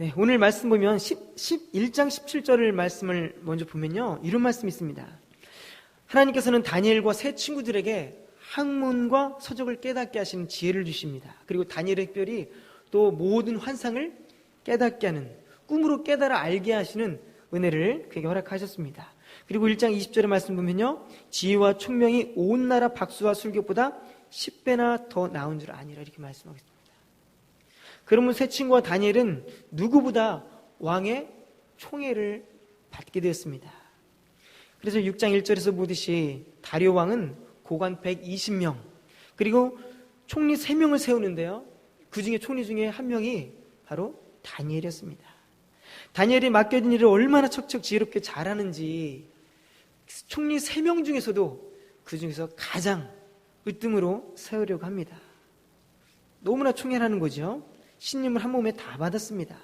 네, 오늘 말씀 보면 1장 17절을 말씀을 먼저 보면요, 이런 말씀이 있습니다. 하나님께서는 다니엘과 세 친구들에게 학문과 서적을 깨닫게 하시는 지혜를 주십니다. 그리고 다니엘의 특별히 또 모든 환상을 깨닫게 하는, 꿈으로 깨달아 알게 하시는 은혜를 그에게 허락하셨습니다. 그리고 1장 20절의 말씀 보면요, 지혜와 총명이 온 나라 박수와 술격보다 10배나 더 나은 줄 아니라, 이렇게 말씀하고 있습니다. 그러면 세 친구와 다니엘은 누구보다 왕의 총애를 받게 되었습니다. 그래서 6장 1절에서 보듯이 다리오 왕은 고관 120명, 그리고 총리 3명을 세우는데요, 그 중에 총리 중에 한 명이 바로 다니엘이었습니다. 다니엘이 맡겨진 일을 얼마나 척척 지혜롭게 잘하는지 총리 3명 중에서도 그 중에서 가장 으뜸으로 세우려고 합니다. 너무나 총애라는 거죠. 신임을 한 몸에 다 받았습니다.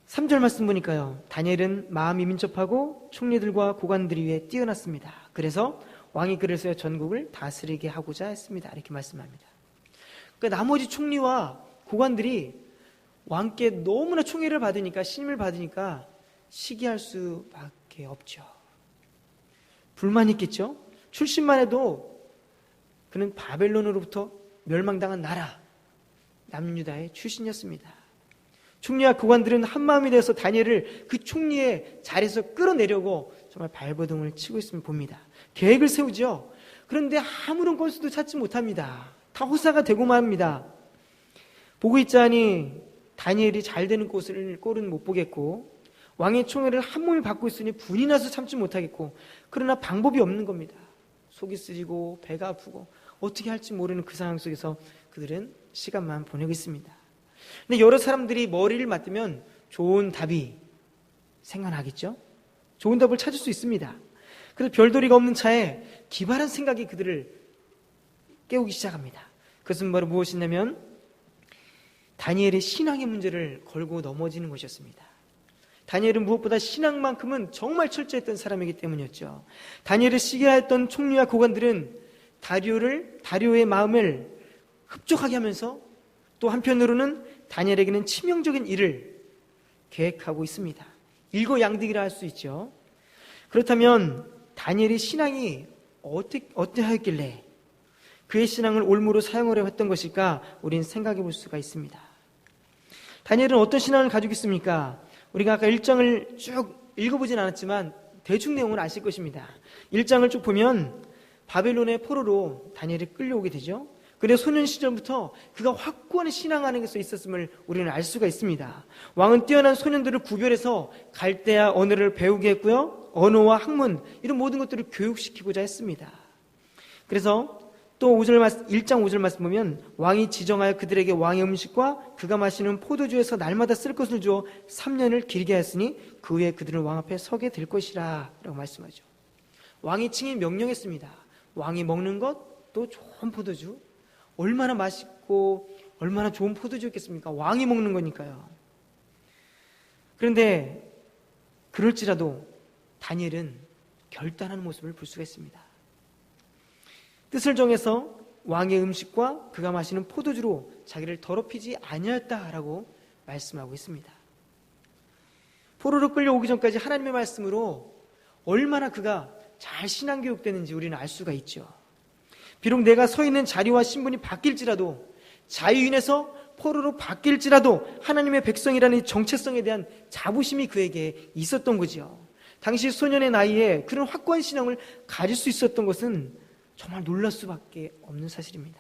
3절 말씀 보니까요, 다니엘은 마음이 민첩하고 총리들과 고관들 위에 뛰어났습니다. 그래서 왕이 그를 쓰여 전국을 다스리게 하고자 했습니다. 이렇게 말씀합니다. 그러니까 나머지 총리와 고관들이 왕께 너무나 총애를 받으니까, 신임을 받으니까 시기할 수밖에 없죠. 불만이 있겠죠. 출신만 해도 그는 바벨론으로부터 멸망당한 나라 남유다의 출신이었습니다. 총리와 고관들은 한마음이 되어서 다니엘을 그 총리의 자리에서 끌어내려고 정말 발버둥을 치고 있음을 봅니다. 계획을 세우죠. 그런데 아무런 건수도 찾지 못합니다. 다 호사가 되고만 합니다. 보고 있자니 다니엘이 잘 되는 꼴은 못 보겠고, 왕의 총애를 한 몸이 받고 있으니 분이 나서 참지 못하겠고, 그러나 방법이 없는 겁니다. 속이 쓰리고 배가 아프고 어떻게 할지 모르는 그 상황 속에서 그들은 시간만 보내고 있습니다. 근데 여러 사람들이 머리를 맞대면 좋은 답이 생각나겠죠? 좋은 답을 찾을 수 있습니다. 그래서 별도리가 없는 차에 기발한 생각이 그들을 깨우기 시작합니다. 그것은 바로 무엇이냐면 다니엘의 신앙의 문제를 걸고 넘어지는 것이었습니다. 다니엘은 무엇보다 신앙만큼은 정말 철저했던 사람이기 때문이었죠. 다니엘을 시기하였던 총리와 고관들은 다리오의 마음을 흡족하게 하면서 또 한편으로는 다니엘에게는 치명적인 일을 계획하고 있습니다. 일거양득이라 할 수 있죠. 그렇다면 다니엘의 신앙이 어떠하였길래 그의 신앙을 올무로 사용하려 했던 것일까, 우리는 생각해 볼 수가 있습니다. 다니엘은 어떤 신앙을 가지고 있습니까? 우리가 아까 1장을 쭉 읽어보진 않았지만 대충 내용을 아실 것입니다. 1장을 쭉 보면 바벨론의 포로로 다니엘이 끌려오게 되죠. 그래서 소년 시절부터 그가 확고한 신앙 안에서 있었음을 우리는 알 수가 있습니다. 왕은 뛰어난 소년들을 구별해서 갈대아 언어를 배우게 했고요, 언어와 학문 이런 모든 것들을 교육시키고자 했습니다. 그래서 또 1장 5절 말씀 보면 왕이 지정하여 그들에게 왕의 음식과 그가 마시는 포도주에서 날마다 쓸 것을 주어 3년을 길게 하였으니 그 후에 그들은 왕 앞에 서게 될 것이라 라고 말씀하죠. 왕이 칭히 명령했습니다. 왕이 먹는 것, 또 좋은 포도주, 얼마나 맛있고 얼마나 좋은 포도주였겠습니까? 왕이 먹는 거니까요. 그런데 그럴지라도 다니엘은 결단하는 모습을 볼 수가 있습니다. 뜻을 정해서 왕의 음식과 그가 마시는 포도주로 자기를 더럽히지 아니하였다라고 말씀하고 있습니다. 포로로 끌려오기 전까지 하나님의 말씀으로 얼마나 그가 잘 신앙교육되는지 우리는 알 수가 있죠. 비록 내가 서 있는 자리와 신분이 바뀔지라도, 자유인에서 포로로 바뀔지라도 하나님의 백성이라는 이 정체성에 대한 자부심이 그에게 있었던 거지요. 당시 소년의 나이에 그런 확고한 신앙을 가질 수 있었던 것은 정말 놀랄 수밖에 없는 사실입니다.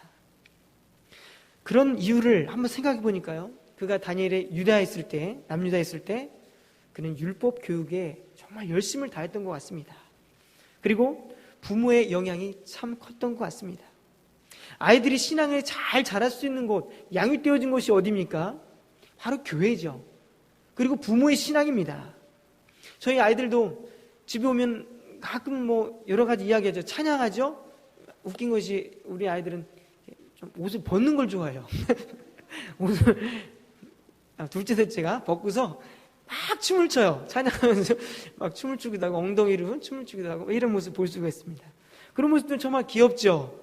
그런 이유를 한번 생각해 보니까요, 그가 다니엘의 유다에 있을 때, 남유다에 있을 때 그는 율법 교육에 정말 열심을 다했던 것 같습니다. 그리고 부모의 영향이 참 컸던 것 같습니다. 아이들이 신앙을 잘 자랄 수 있는 곳, 양육되어진 곳이 어디입니까? 바로 교회죠. 그리고 부모의 신앙입니다. 저희 아이들도 집에 오면 가끔 여러 가지 이야기하죠. 찬양하죠. 웃긴 것이 우리 아이들은 좀 옷을 벗는 걸 좋아해요. 옷을 둘째 셋째가 벗고서 막 춤을 춰요. 찬양하면서 막 춤을 추기도 하고 엉덩이로 춤을 추기도 하고 이런 모습 볼 수가 있습니다. 그런 모습들은 정말 귀엽죠.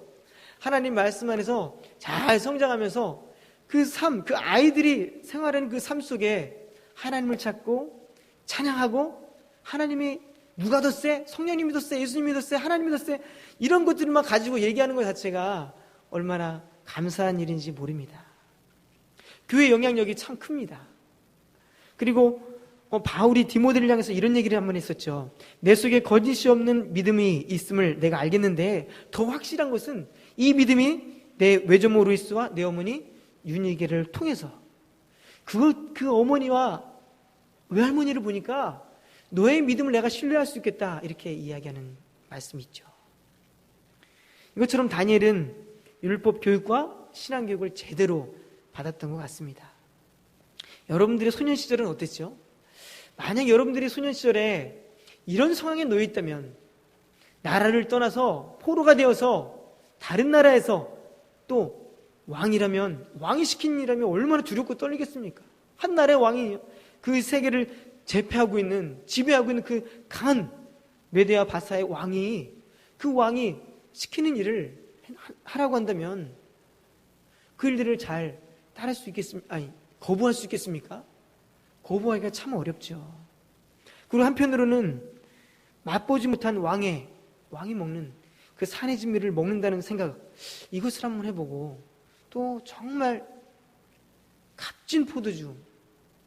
하나님 말씀 안에서 잘 성장하면서 그 삶, 그 아이들이 생활하는 그 삶 속에 하나님을 찾고 찬양하고 하나님이 누가 더 세? 성령님이 더 세? 예수님이 더 세? 하나님이 더 세? 이런 것들만 가지고 얘기하는 것 자체가 얼마나 감사한 일인지 모릅니다. 교회 영향력이 참 큽니다. 그리고 바울이 디모데를 향해서 이런 얘기를 한번 했었죠. 내 속에 거짓이 없는 믿음이 있음을 내가 알겠는데 더 확실한 것은 이 믿음이 내 외조모 로이스와 내 어머니 유니게를 통해서 그 어머니와 외할머니를 보니까 너의 믿음을 내가 신뢰할 수 있겠다 이렇게 이야기하는 말씀이 있죠. 이것처럼 다니엘은 율법 교육과 신앙 교육을 제대로 받았던 것 같습니다. 여러분들의 소년 시절은 어땠죠? 만약 여러분들이 소년 시절에 이런 상황에 놓여 있다면 나라를 떠나서 포로가 되어서 다른 나라에서 또 왕이 시킨 일이라면 얼마나 두렵고 떨리겠습니까? 한 나라의 왕이 그 세계를 제패하고 있는, 지배하고 있는 그 강한 메데아 바사의 왕이, 그 왕이 시키는 일을 하라고 한다면 그 일들을 잘 따를 수 있겠습니까? 아니, 거부할 수 있겠습니까? 거부하기가 참 어렵죠. 그리고 한편으로는 맛보지 못한 왕이 먹는 그 산의 진미를 먹는다는 생각, 이것을 한번 해보고 또 정말 값진 포도주,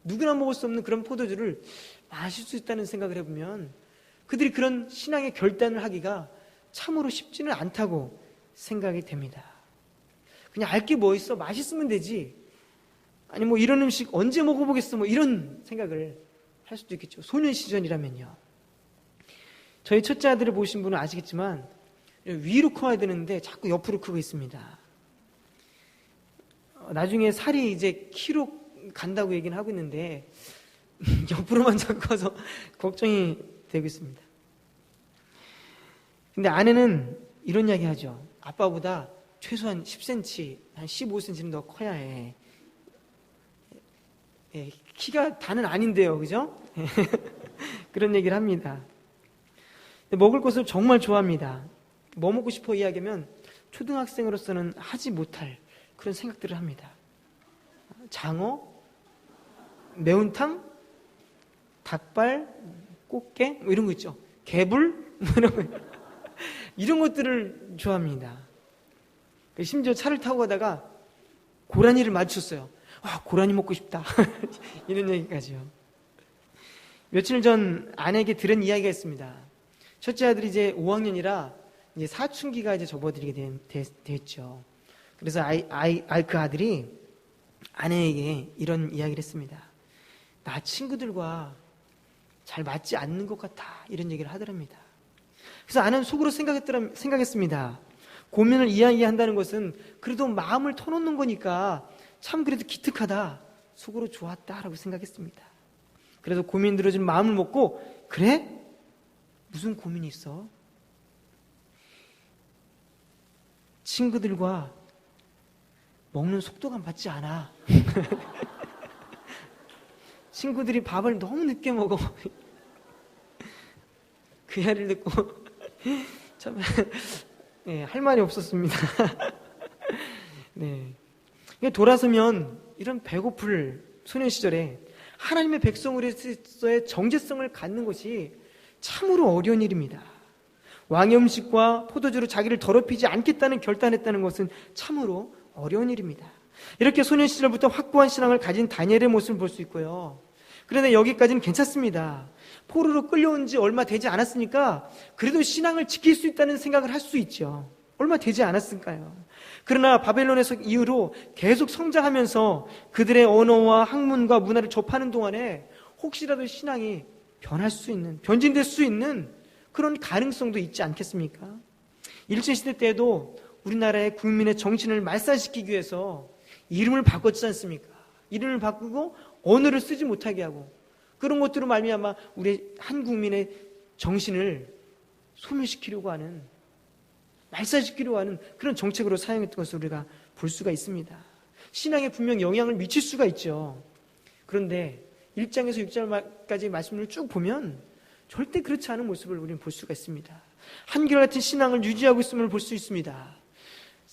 누구나 먹을 수 없는 그런 포도주를 마실 수 있다는 생각을 해보면 그들이 그런 신앙의 결단을 하기가 참으로 쉽지는 않다고 생각이 됩니다. 그냥 알 게 뭐 있어? 맛있으면 되지. 아니 뭐 이런 음식 언제 먹어보겠어? 뭐 이런 생각을 할 수도 있겠죠. 소년 시절이라면요. 저희 첫째 아들을 보신 분은 아시겠지만 위로 커야 되는데 자꾸 옆으로 크고 있습니다. 나중에 살이 이제 키로 간다고 얘기는 하고 있는데 옆으로만 자꾸 가서 걱정이 되고 있습니다. 근데 아내는 이런 이야기 하죠. 아빠보다 최소한 10cm, 한 15cm는 더 커야 해. 키가 다는 아닌데요, 그죠? 그런 얘기를 합니다. 먹을 것을 정말 좋아합니다. 뭐 먹고 싶어 이야기하면 초등학생으로서는 하지 못할 그런 생각들을 합니다. 장어, 매운탕, 닭발, 꽃게 뭐 이런 거 있죠. 개불 뭐 이런 거 이런 것들을 좋아합니다. 심지어 차를 타고 가다가 고라니를 마주쳤어요. 와, 고라니 먹고 싶다. 이런 얘기까지요. 며칠 전 아내에게 들은 이야기가 있습니다. 첫째 아들이 이제 5학년이라 이제 사춘기가 이제 접어들게 됐죠. 그래서 그 아들이 아내에게 이런 이야기를 했습니다. 나 친구들과 잘 맞지 않는 것 같아. 이런 얘기를 하더랍니다. 그래서 아내는 속으로 생각했습니다. 고민을 이야기한다는 것은 그래도 마음을 터놓는 거니까 참 그래도 기특하다. 속으로 좋았다라고 생각했습니다. 그래서 고민 들어준 마음을 먹고 그래? 무슨 고민이 있어? 친구들과 먹는 속도가 맞지 않아. 친구들이 밥을 너무 늦게 먹어. 그 이야기를 듣고 참 네, 할 말이 없었습니다. 네. 돌아서면 이런 배고플 소년 시절에 하나님의 백성으로서의 정체성을 갖는 것이 참으로 어려운 일입니다. 왕의 음식과 포도주로 자기를 더럽히지 않겠다는 결단했다는 것은 참으로 어려운 일입니다. 이렇게 소년 시절부터 확고한 신앙을 가진 다니엘의 모습을 볼 수 있고요. 그런데 여기까지는 괜찮습니다. 포로로 끌려온 지 얼마 되지 않았으니까 그래도 신앙을 지킬 수 있다는 생각을 할 수 있죠. 얼마 되지 않았을까요? 그러나 바벨론에서 이후로 계속 성장하면서 그들의 언어와 학문과 문화를 접하는 동안에 혹시라도 신앙이 변할 수 있는, 변진될 수 있는 그런 가능성도 있지 않겠습니까? 일제시대 때도 우리나라의 국민의 정신을 말살시키기 위해서 이름을 바꿨지 않습니까? 이름을 바꾸고 언어를 쓰지 못하게 하고 그런 것들로 말미암아 우리 한 국민의 정신을 소멸시키려고 하는, 말살시키려고 하는 그런 정책으로 사용했던 것을 우리가 볼 수가 있습니다. 신앙에 분명 영향을 미칠 수가 있죠. 그런데 1장에서 6장까지 말씀을 쭉 보면 절대 그렇지 않은 모습을 우리는 볼 수가 있습니다. 한결같은 신앙을 유지하고 있음을 볼 수 있습니다.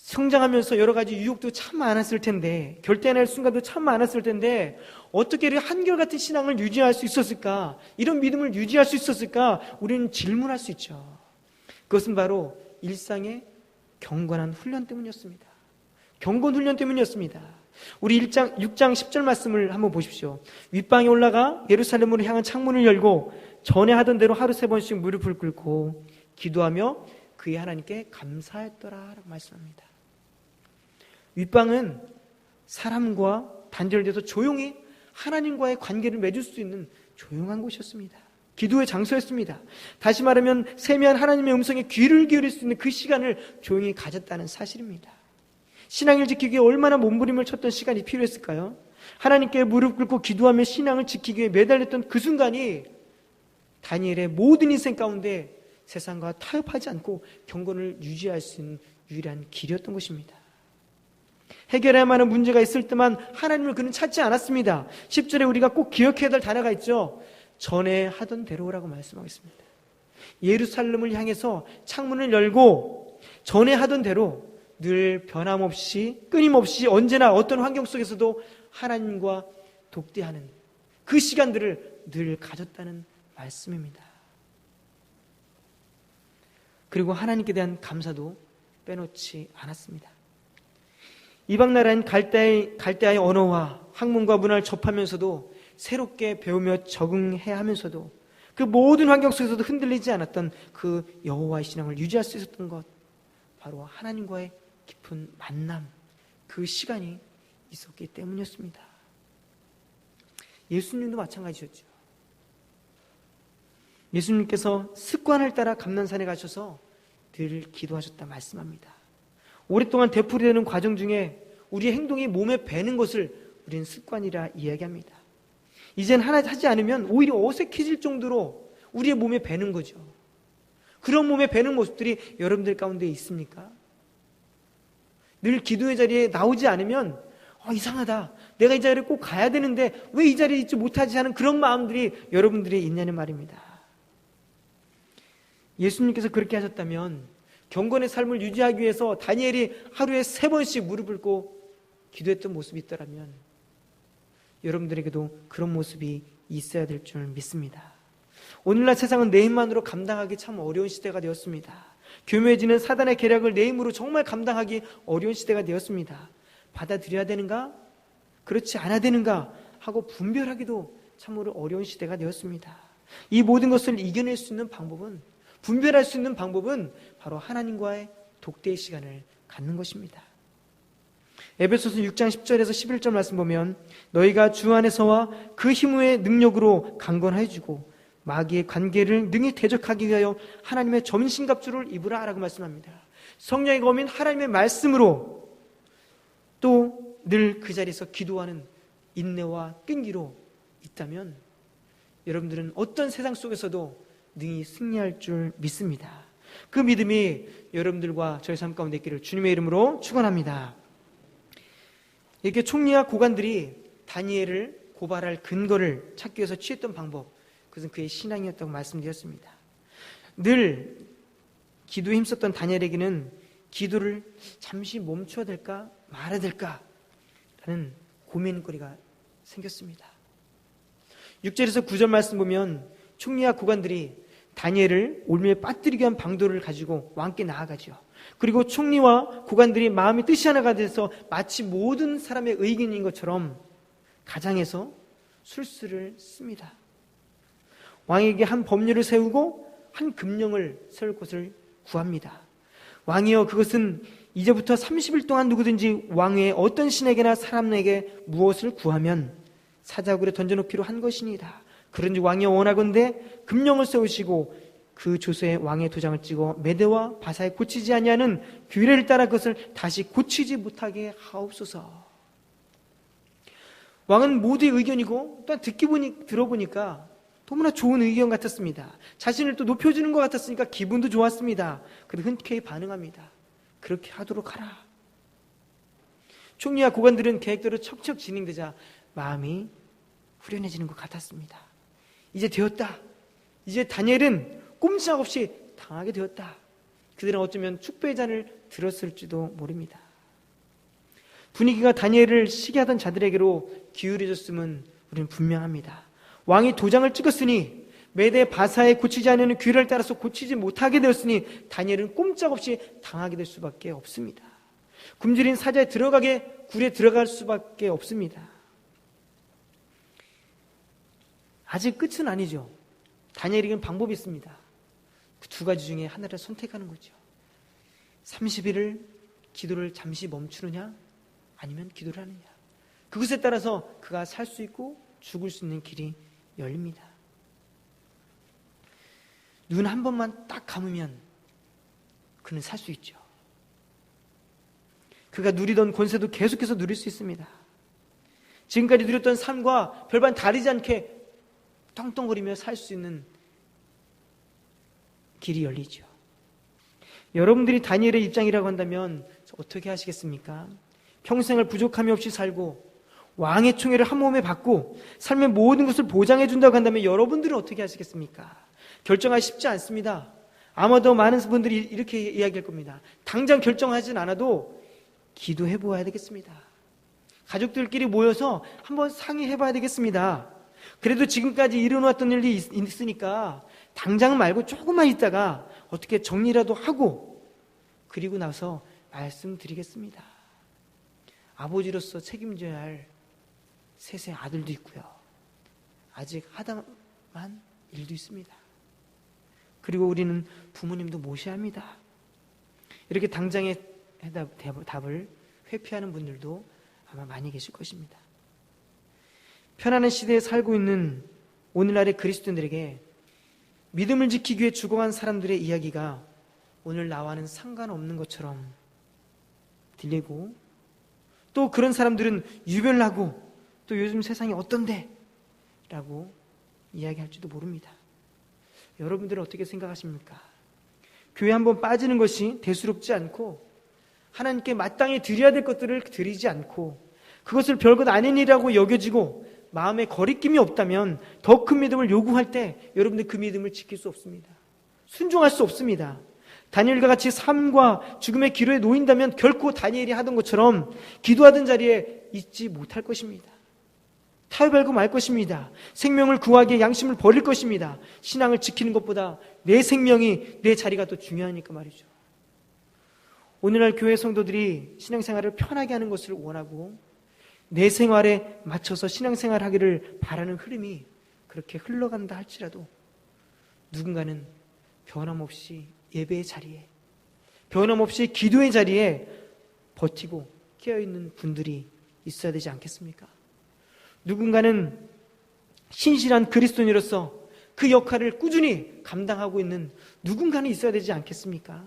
성장하면서 여러 가지 유혹도 참 많았을 텐데, 결단할 순간도 참 많았을 텐데, 어떻게 이렇게 한결같은 신앙을 유지할 수 있었을까? 이런 믿음을 유지할 수 있었을까? 우리는 질문할 수 있죠. 그것은 바로 일상의 경건한 훈련 때문이었습니다. 경건 훈련 때문이었습니다. 우리 6장 10절 말씀을 한번 보십시오. 윗방에 올라가 예루살렘으로 향한 창문을 열고 전에 하던 대로 하루 3번씩 무릎을 꿇고 기도하며 그의 하나님께 감사했더라 라고 말씀합니다. 윗방은 사람과 단절돼서 조용히 하나님과의 관계를 맺을 수 있는 조용한 곳이었습니다. 기도의 장소였습니다. 다시 말하면 세미한 하나님의 음성에 귀를 기울일 수 있는 그 시간을 조용히 가졌다는 사실입니다. 신앙을 지키기 위해 얼마나 몸부림을 쳤던 시간이 필요했을까요? 하나님께 무릎 꿇고 기도하며 신앙을 지키기 위해 매달렸던 그 순간이 다니엘의 모든 인생 가운데 세상과 타협하지 않고 경건을 유지할 수 있는 유일한 길이었던 것입니다. 해결해야 하는 문제가 있을 때만 하나님을 그는 찾지 않았습니다. 10절에 우리가 꼭 기억해야 될 단어가 있죠. 전에 하던 대로라고 말씀하겠습니다. 예루살렘을 향해서 창문을 열고 전에 하던 대로 늘 변함없이 끊임없이 언제나 어떤 환경 속에서도 하나님과 독대하는 그 시간들을 늘 가졌다는 말씀입니다. 그리고 하나님께 대한 감사도 빼놓지 않았습니다. 이방 나라인 갈대아의 언어와 학문과 문화를 접하면서도 새롭게 배우며 적응해야 하면서도 그 모든 환경 속에서도 흔들리지 않았던 그 여호와의 신앙을 유지할 수 있었던 것, 바로 하나님과의 깊은 만남, 그 시간이 있었기 때문이었습니다. 예수님도 마찬가지였죠. 예수님께서 습관을 따라 감난산에 가셔서 늘 기도하셨다 말씀합니다. 오랫동안 되풀이되는 과정 중에 우리의 행동이 몸에 배는 것을 우리는 습관이라 이야기합니다. 이젠 하나 하지 않으면 오히려 어색해질 정도로 우리의 몸에 배는 거죠. 그런 몸에 배는 모습들이 여러분들 가운데 있습니까? 늘 기도의 자리에 나오지 않으면 이상하다. 내가 이 자리에 꼭 가야 되는데 왜 이 자리에 있지 못하지 하는 그런 마음들이 여러분들이 있냐는 말입니다. 예수님께서 그렇게 하셨다면 경건의 삶을 유지하기 위해서 다니엘이 하루에 3번씩 무릎을 꿇고 기도했던 모습이 있더라면 여러분들에게도 그런 모습이 있어야 될 줄 믿습니다. 오늘날 세상은 내 힘만으로 감당하기 참 어려운 시대가 되었습니다. 교묘해지는 사단의 계략을 내 힘으로 정말 감당하기 어려운 시대가 되었습니다. 받아들여야 되는가? 그렇지 않아야 되는가? 하고 분별하기도 참으로 어려운 시대가 되었습니다. 이 모든 것을 이겨낼 수 있는 방법은, 분별할 수 있는 방법은 바로 하나님과의 독대의 시간을 갖는 것입니다. 에베소서 6장 10절에서 11절 말씀 보면 너희가 주 안에서와 그 힘의 능력으로 강건해지고 마귀의 관계를 능히 대적하기 위하여 하나님의 전신갑주를 입으라 라고 말씀합니다. 성령의 검인 하나님의 말씀으로 또 늘 그 자리에서 기도하는 인내와 끈기로 있다면 여러분들은 어떤 세상 속에서도 능히 승리할 줄 믿습니다. 그 믿음이 여러분들과 저희 삶 가운데 있기를 주님의 이름으로 축원합니다. 이렇게 총리와 고관들이 다니엘을 고발할 근거를 찾기 위해서 취했던 방법, 그것은 그의 신앙이었다고 말씀드렸습니다. 늘 기도에 힘썼던 다니엘에게는 기도를 잠시 멈춰야 될까 말아야 될까 라는 고민거리가 생겼습니다. 6절에서 9절 말씀 보면 총리와 고관들이 다니엘을 올무에 빠뜨리기 위한 방도를 가지고 왕께 나아가죠. 그리고 총리와 고관들이 마음이 뜻이 하나가 돼서 마치 모든 사람의 의견인 것처럼 가장에서 술수를 씁니다. 왕에게 한 법률을 세우고 한 금령을 세울 것을 구합니다. 왕이여, 그것은 이제부터 30일 동안 누구든지 왕의 어떤 신에게나 사람에게 무엇을 구하면 사자굴에 던져놓기로 한 것이니이다. 그런지 왕이 원하건대 금령을 세우시고 그 조서에 왕의 도장을 찍어 메대와 바사에 고치지 아니하는 규례를 따라 그것을 다시 고치지 못하게 하옵소서. 왕은 모두의 의견이고 또 들어보니까 너무나 좋은 의견 같았습니다. 자신을 또 높여주는 것 같았으니까 기분도 좋았습니다. 그래서 흔쾌히 반응합니다. 그렇게 하도록 하라. 총리와 고관들은 계획대로 척척 진행되자 마음이 후련해지는 것 같았습니다. 이제 되었다. 이제 다니엘은 꼼짝없이 당하게 되었다. 그들은 어쩌면 축배의 잔을 들었을지도 모릅니다. 분위기가 다니엘을 시기하던 자들에게로 기울여졌음은 우리는 분명합니다. 왕이 도장을 찍었으니 메대 바사에 고치지 않는 규례를 따라서 고치지 못하게 되었으니 다니엘은 꼼짝없이 당하게 될 수밖에 없습니다. 굶주린 사자에 굴에 들어갈 수밖에 없습니다. 아직 끝은 아니죠. 다니엘에게는 방법이 있습니다. 그 두 가지 중에 하나를 선택하는 거죠. 30일을 기도를 잠시 멈추느냐 아니면 기도를 하느냐. 그것에 따라서 그가 살 수 있고 죽을 수 있는 길이 열립니다. 눈 한 번만 딱 감으면 그는 살 수 있죠. 그가 누리던 권세도 계속해서 누릴 수 있습니다. 지금까지 누렸던 삶과 별반 다르지 않게 떵떵거리며 살 수 있는 길이 열리죠. 여러분들이 다니엘의 입장이라고 한다면 어떻게 하시겠습니까? 평생을 부족함이 없이 살고 왕의 총애를 한 몸에 받고 삶의 모든 것을 보장해 준다고 한다면 여러분들은 어떻게 하시겠습니까? 결정하기 쉽지 않습니다. 아마도 많은 분들이 이렇게 이야기할 겁니다. 당장 결정하진 않아도 기도해 보아야 되겠습니다. 가족들끼리 모여서 한번 상의해 봐야 되겠습니다. 그래도 지금까지 이뤄놓았던 일이 있으니까 당장 말고 조금만 있다가 어떻게 정리라도 하고 그리고 나서 말씀드리겠습니다. 아버지로서 책임져야 할 셋의 아들도 있고요. 아직 하다만 일도 있습니다. 그리고 우리는 부모님도 모셔야 합니다. 이렇게 당장의 답을 회피하는 분들도 아마 많이 계실 것입니다. 편안한 시대에 살고 있는 오늘날의 그리스도인들에게 믿음을 지키기 위해 죽어간 사람들의 이야기가 오늘 나와는 상관없는 것처럼 들리고 또 그런 사람들은 유별나고 또 요즘 세상이 어떤데? 라고 이야기할지도 모릅니다. 여러분들은 어떻게 생각하십니까? 교회 한번 빠지는 것이 대수롭지 않고 하나님께 마땅히 드려야 될 것들을 드리지 않고 그것을 별것 아닌 일이라고 여겨지고 마음에 거리낌이 없다면 더 큰 믿음을 요구할 때 여러분들 그 믿음을 지킬 수 없습니다. 순종할 수 없습니다. 다니엘과 같이 삶과 죽음의 기로에 놓인다면 결코 다니엘이 하던 것처럼 기도하던 자리에 있지 못할 것입니다. 타협하고 말 것입니다. 생명을 구하기에 양심을 버릴 것입니다. 신앙을 지키는 것보다 내 생명이 내 자리가 더 중요하니까 말이죠. 오늘날 교회 성도들이 신앙생활을 편하게 하는 것을 원하고 내 생활에 맞춰서 신앙생활을 하기를 바라는 흐름이 그렇게 흘러간다 할지라도 누군가는 변함없이 예배의 자리에 변함없이 기도의 자리에 버티고 깨어있는 분들이 있어야 되지 않겠습니까? 누군가는 신실한 그리스도인으로서 그 역할을 꾸준히 감당하고 있는 누군가는 있어야 되지 않겠습니까?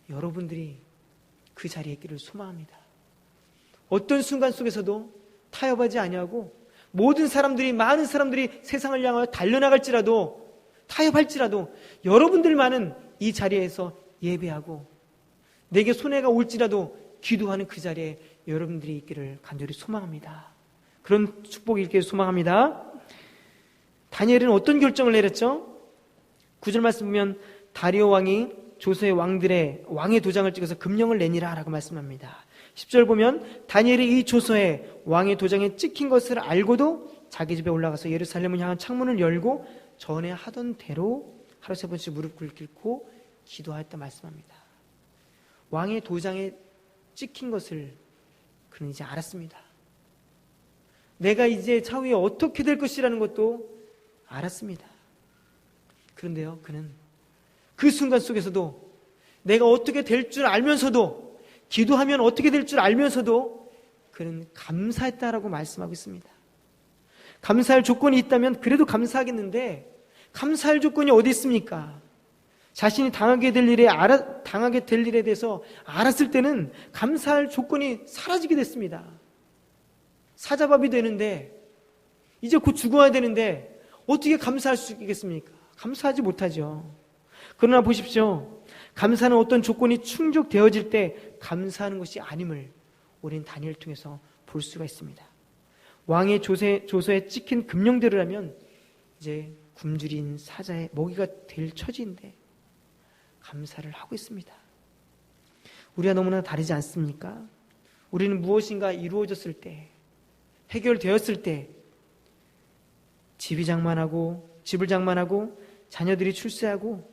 여러분들이 그 자리에 있기를 소망합니다. 어떤 순간 속에서도 타협하지 아니하고 많은 사람들이 세상을 향하여 달려나갈지라도 타협할지라도 여러분들만은 이 자리에서 예배하고 내게 손해가 올지라도 기도하는 그 자리에 여러분들이 있기를 간절히 소망합니다. 그런 축복이 있기를 소망합니다. 다니엘은 어떤 결정을 내렸죠? 9절 말씀 보면 다리오 왕이 조서의 왕의 도장을 찍어서 금령을 내니라 라고 말씀합니다. 10절 보면 다니엘이 이 조서에 왕의 도장에 찍힌 것을 알고도 자기 집에 올라가서 예루살렘을 향한 창문을 열고 전에 하던 대로 하루 세 번씩 무릎 꿇고 기도하였다 말씀합니다. 왕의 도장에 찍힌 것을 그는 이제 알았습니다. 내가 이제 차후에 어떻게 될 것이라는 것도 알았습니다. 그런데요, 그는 그 순간 속에서도 내가 어떻게 될 줄 알면서도 기도하면 어떻게 될 줄 알면서도 그는 감사했다라고 말씀하고 있습니다. 감사할 조건이 있다면 그래도 감사하겠는데 감사할 조건이 어디 있습니까? 자신이 당하게 될 일에 대해서 알았을 때는 감사할 조건이 사라지게 됐습니다. 사자밥이 되는데 이제 곧 죽어야 되는데 어떻게 감사할 수 있겠습니까? 감사하지 못하죠. 그러나 보십시오. 감사는 어떤 조건이 충족되어질 때 감사하는 것이 아님을 우리는 다니엘을 통해서 볼 수가 있습니다. 왕의 조서에 찍힌 금령대로라면 이제 굶주린 사자의 먹이가 될 처지인데 감사를 하고 있습니다. 우리가 너무나 다르지 않습니까? 우리는 무엇인가 이루어졌을 때, 해결되었을 때, 집을 장만하고 자녀들이 출세하고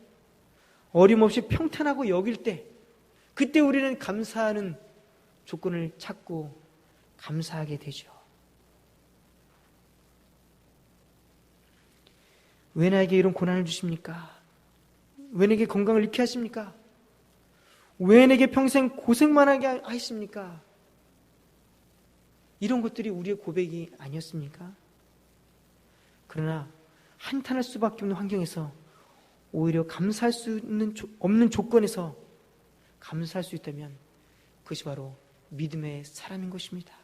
어림없이 평탄하고 여길 때, 그때 우리는 감사하는 조건을 찾고 감사하게 되죠. 왜 나에게 이런 고난을 주십니까? 왜 내게 건강을 잃게 하십니까? 왜 내게 평생 고생만 하게 하십니까? 이런 것들이 우리의 고백이 아니었습니까? 그러나 한탄할 수밖에 없는 환경에서 오히려 감사할 수 없는 조건에서 감사할 수 있다면 그것이 바로 믿음의 사람인 것입니다.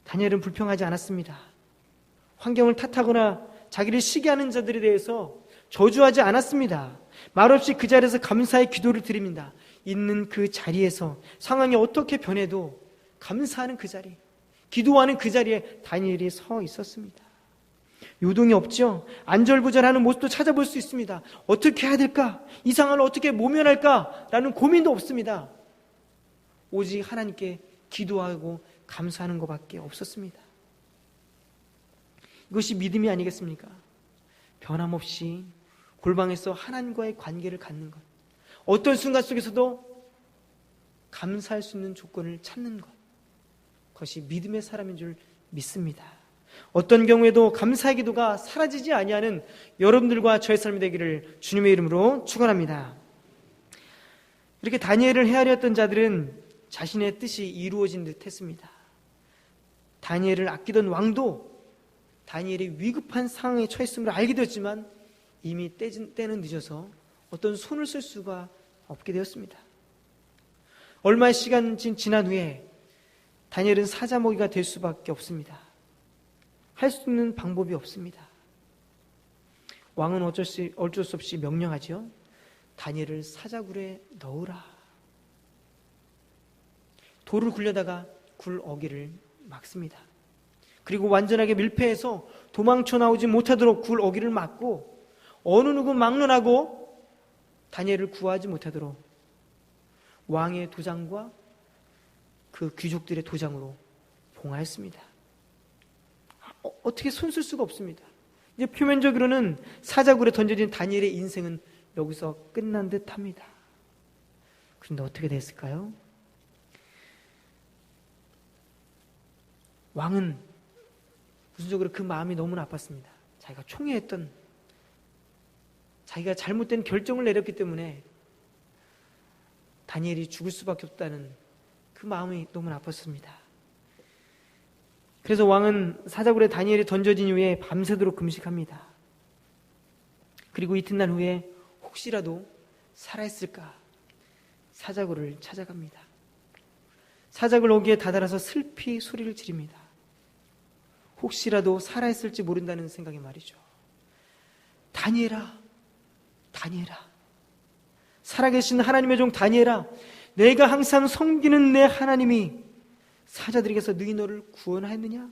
다니엘은 불평하지 않았습니다. 환경을 탓하거나 자기를 시기하는 자들에 대해서 저주하지 않았습니다. 말없이 그 자리에서 감사의 기도를 드립니다. 있는 그 자리에서 상황이 어떻게 변해도 감사하는 그 자리, 기도하는 그 자리에 다니엘이 서 있었습니다. 요동이 없죠. 안절부절하는 모습도 찾아볼 수 있습니다. 어떻게 해야 될까? 이 상황을 어떻게 모면할까? 라는 고민도 없습니다. 오직 하나님께 기도하고 감사하는 것밖에 없었습니다. 이것이 믿음이 아니겠습니까? 변함없이 골방에서 하나님과의 관계를 갖는 것, 어떤 순간 속에서도 감사할 수 있는 조건을 찾는 것, 그것이 믿음의 사람인 줄 믿습니다. 어떤 경우에도 감사의 기도가 사라지지 아니하는 여러분들과 저의 삶이 되기를 주님의 이름으로 축원합니다. 이렇게 다니엘을 헤아렸던 자들은 자신의 뜻이 이루어진 듯 했습니다. 다니엘을 아끼던 왕도 다니엘이 위급한 상황에 처했음을 알게 되었지만 이미 때는 늦어서 어떤 손을 쓸 수가 없게 되었습니다. 얼마의 시간 지난 후에 다니엘은 사자먹이가 될 수밖에 없습니다. 할 수 있는 방법이 없습니다. 왕은 어쩔 수 없이 명령하죠. 다니엘을 사자굴에 넣으라. 돌을 굴려다가 굴 어기를 막습니다. 그리고 완전하게 밀폐해서 도망쳐 나오지 못하도록 굴 어기를 막고 어느 누구 막론하고 다니엘을 구하지 못하도록 왕의 도장과 그 귀족들의 도장으로 봉하였습니다. 어떻게 손쓸 수가 없습니다. 이제 표면적으로는 사자굴에 던져진 다니엘의 인생은 여기서 끝난 듯합니다. 그런데 어떻게 됐을까요? 왕은 무슨적으로 그 마음이 너무나 아팠습니다. 자기가 총애했던, 자기가 잘못된 결정을 내렸기 때문에 다니엘이 죽을 수밖에 없다는 그 마음이 너무나 아팠습니다. 그래서 왕은 사자굴에 다니엘이 던져진 이후에 밤새도록 금식합니다. 그리고 이튿날 후에 혹시라도 살아있을까 사자굴을 찾아갑니다. 사자굴 어귀에 다다라서 슬피 소리를 지릅니다. 혹시라도 살아있을지 모른다는 생각이 말이죠. 다니엘아, 다니엘아, 살아계신 하나님의 종 다니엘아, 내가 항상 섬기는 내 하나님이 사자들에게서 능히 너를 구원하였느냐?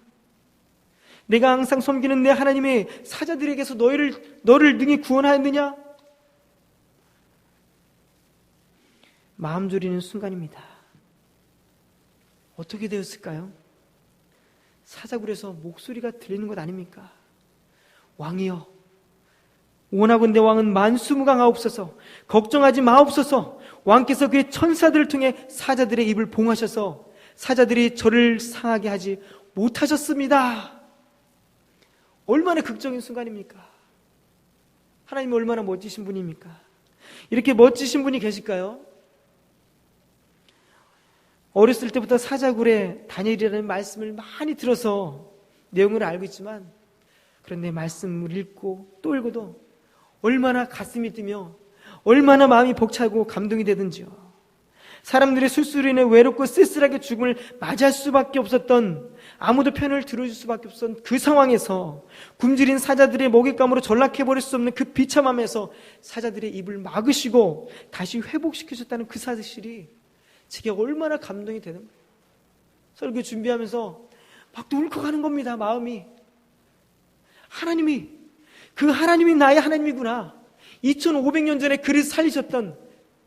내가 항상 섬기는 내 하나님이 사자들에게서 너를 능히 구원하였느냐? 마음 졸이는 순간입니다. 어떻게 되었을까요? 사자굴에서 목소리가 들리는 것 아닙니까? 왕이여, 원하건대 왕은 만수무강하옵소서, 걱정하지 마옵소서. 왕께서 그의 천사들을 통해 사자들의 입을 봉하셔서 사자들이 저를 상하게 하지 못하셨습니다. 얼마나 극적인 순간입니까? 하나님이 얼마나 멋지신 분입니까? 이렇게 멋지신 분이 계실까요? 어렸을 때부터 사자굴에 다니엘이라는 말씀을 많이 들어서 내용을 알고 있지만 그런데 말씀을 읽고 또 읽어도 얼마나 가슴이 뛰며 얼마나 마음이 벅차고 감동이 되든지요. 사람들의 술수로 인해 외롭고 쓸쓸하게 죽음을 맞이할 수밖에 없었던, 아무도 편을 들어줄 수밖에 없었던 그 상황에서 굶주린 사자들의 먹잇감으로 전락해버릴 수 없는 그 비참함에서 사자들의 입을 막으시고 다시 회복시키셨다는 그 사실이 제게 얼마나 감동이 되는 거예요. 설교 준비하면서 막 울컥하는 겁니다. 마음이. 하나님이, 그 하나님이 나의 하나님이구나. 2500년 전에 그를 살리셨던,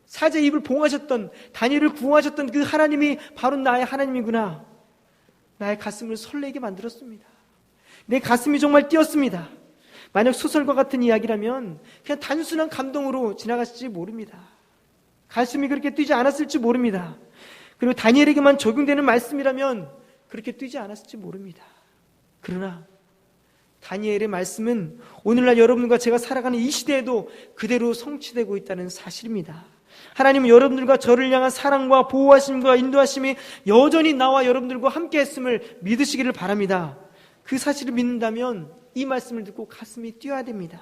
사자의 입을 봉하셨던, 다니엘을 구원하셨던 그 하나님이 바로 나의 하나님이구나. 나의 가슴을 설레게 만들었습니다. 내 가슴이 정말 뛰었습니다. 만약 소설과 같은 이야기라면 그냥 단순한 감동으로 지나갔을지 모릅니다. 가슴이 그렇게 뛰지 않았을지 모릅니다. 그리고 다니엘에게만 적용되는 말씀이라면 그렇게 뛰지 않았을지 모릅니다. 그러나 다니엘의 말씀은 오늘날 여러분과 제가 살아가는 이 시대에도 그대로 성취되고 있다는 사실입니다. 하나님은 여러분들과 저를 향한 사랑과 보호하심과 인도하심이 여전히 나와 여러분들과 함께 했음을 믿으시기를 바랍니다. 그 사실을 믿는다면 이 말씀을 듣고 가슴이 뛰어야 됩니다.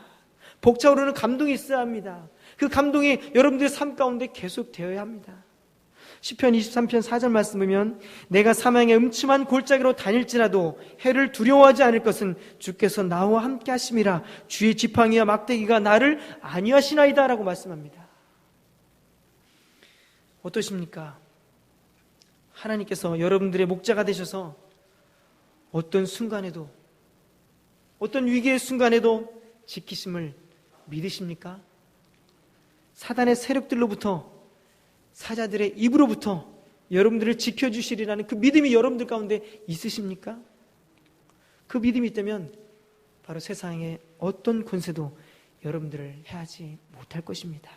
벅차오르는 감동이 있어야 합니다. 그 감동이 여러분들의 삶 가운데 계속 되어야 합니다. 시편 23편 4절 말씀 보면 내가 사망의 음침한 골짜기로 다닐지라도 해를 두려워하지 않을 것은 주께서 나와 함께 하심이라. 주의 지팡이와 막대기가 나를 안위하시나이다 라고 말씀합니다. 어떠십니까? 하나님께서 여러분들의 목자가 되셔서 어떤 순간에도, 어떤 위기의 순간에도 지키심을 믿으십니까? 사단의 세력들로부터, 사자들의 입으로부터 여러분들을 지켜주시리라는 그 믿음이 여러분들 가운데 있으십니까? 그 믿음이 있다면 바로 세상의 어떤 권세도 여러분들을 해하지 못할 것입니다.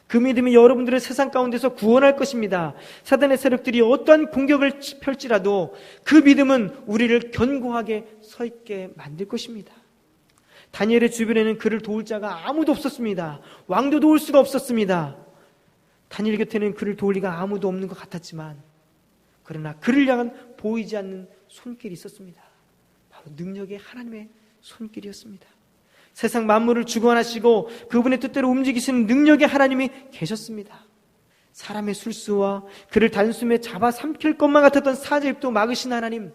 그 믿음이 여러분들을 세상 가운데서 구원할 것입니다. 사단의 세력들이 어떠한 공격을 펼지라도 그 믿음은 우리를 견고하게 서 있게 만들 것입니다. 다니엘의 주변에는 그를 도울 자가 아무도 없었습니다. 왕도 도울 수가 없었습니다. 다니엘 곁에는 그를 도울 리가 아무도 없는 것 같았지만, 그러나 그를 향한 보이지 않는 손길이 있었습니다. 바로 능력의 하나님의 손길이었습니다. 세상 만물을 주관하시고 그분의 뜻대로 움직이시는 능력의 하나님이 계셨습니다. 사람의 술수와 그를 단숨에 잡아 삼킬 것만 같았던 사자의 입도 막으신 하나님,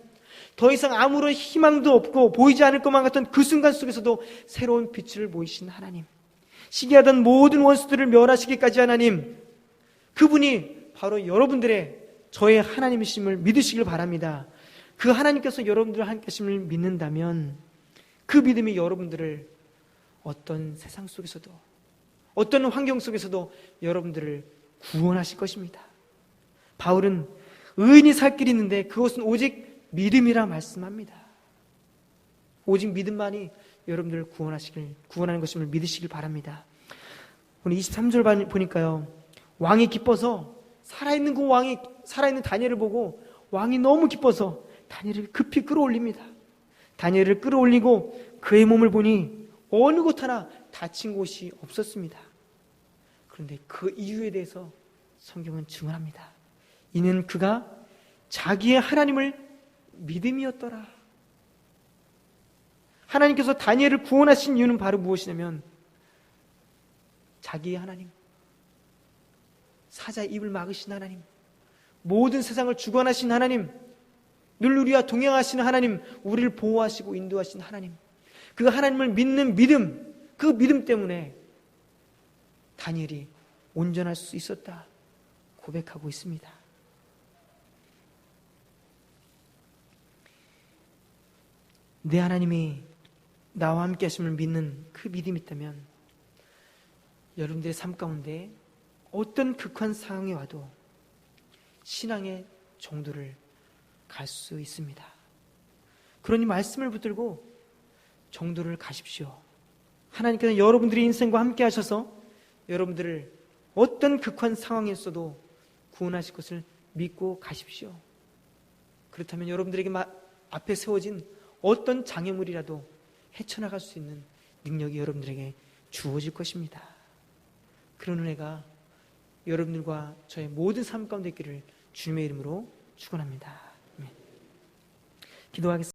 더 이상 아무런 희망도 없고 보이지 않을 것만 같던 그 순간 속에서도 새로운 빛을 보이신 하나님, 시기하던 모든 원수들을 멸하시기까지 하나님, 그분이 바로 여러분들의, 저의 하나님이심을 믿으시길 바랍니다. 그 하나님께서 여러분들과 함께 하심을 믿는다면 그 믿음이 여러분들을 어떤 세상 속에서도, 어떤 환경 속에서도 여러분들을 구원하실 것입니다. 바울은 의인이 살 길이 있는데 그것은 오직 믿음이라 말씀합니다. 오직 믿음만이 여러분들을 구원하는 것임을 믿으시길 바랍니다. 오늘 23절 보니까요, 왕이 기뻐서, 살아있는 그 왕이, 살아있는 다니엘을 보고 왕이 너무 기뻐서 다니엘을 급히 끌어올립니다. 다니엘을 끌어올리고 그의 몸을 보니 어느 곳 하나 다친 곳이 없었습니다. 그런데 그 이유에 대해서 성경은 증언합니다. 이는 그가 자기의 하나님을 믿음이었더라. 하나님께서 다니엘을 구원하신 이유는 바로 무엇이냐면 자기의 하나님, 사자의 입을 막으신 하나님, 모든 세상을 주관하신 하나님, 늘 우리와 동행하시는 하나님, 우리를 보호하시고 인도하신 하나님, 그 하나님을 믿는 믿음, 그 믿음 때문에 다니엘이 온전할 수 있었다 고백하고 있습니다. 내 하나님이 나와 함께 하심을 믿는 그 믿음이 있다면 여러분들의 삶 가운데 어떤 극한 상황이 와도 신앙의 정도를 갈 수 있습니다. 그러니 말씀을 붙들고 정도를 가십시오. 하나님께서 여러분들의 인생과 함께 하셔서 여러분들을 어떤 극한 상황에서도 구원하실 것을 믿고 가십시오. 그렇다면 여러분들에게 앞에 세워진 어떤 장애물이라도 헤쳐나갈 수 있는 능력이 여러분들에게 주어질 것입니다. 그런 은혜가 여러분들과 저의 모든 삶 가운데 있기를 주님의 이름으로 축원합니다. 기도하겠습니다.